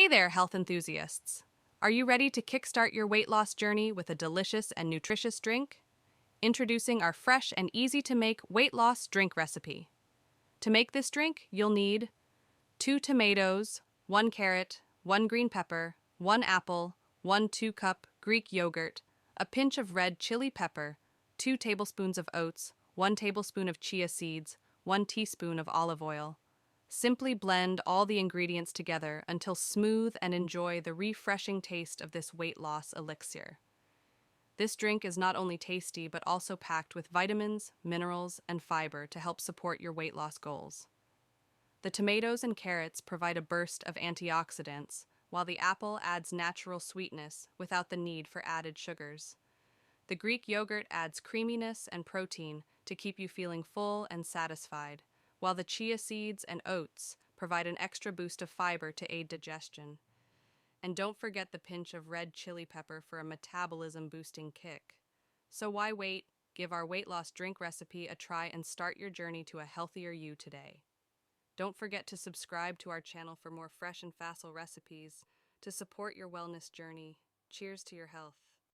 Hey there, health enthusiasts! Are you ready to kickstart your weight loss journey with a delicious and nutritious drink? Introducing our fresh and easy to make weight loss drink recipe. To make this drink, you'll need 2 tomatoes, 1 carrot, 1 green pepper, 1 apple, 1 2-cup Greek yogurt, a pinch of red chili pepper, 2 tablespoons of oats, 1 tablespoon of chia seeds, 1 teaspoon of olive oil. Simply blend all the ingredients together until smooth and enjoy the refreshing taste of this weight loss elixir. This drink is not only tasty but also packed with vitamins, minerals, and fiber to help support your weight loss goals. The tomatoes and carrots provide a burst of antioxidants, while the apple adds natural sweetness without the need for added sugars. The Greek yogurt adds creaminess and protein to keep you feeling full and satisfied, while the chia seeds and oats provide an extra boost of fiber to aid digestion. And don't forget the pinch of red chili pepper for a metabolism-boosting kick. So why wait? Give our weight loss drink recipe a try and start your journey to a healthier you today. Don't forget to subscribe to our channel for more fresh and facile recipes to support your wellness journey. Cheers to your health.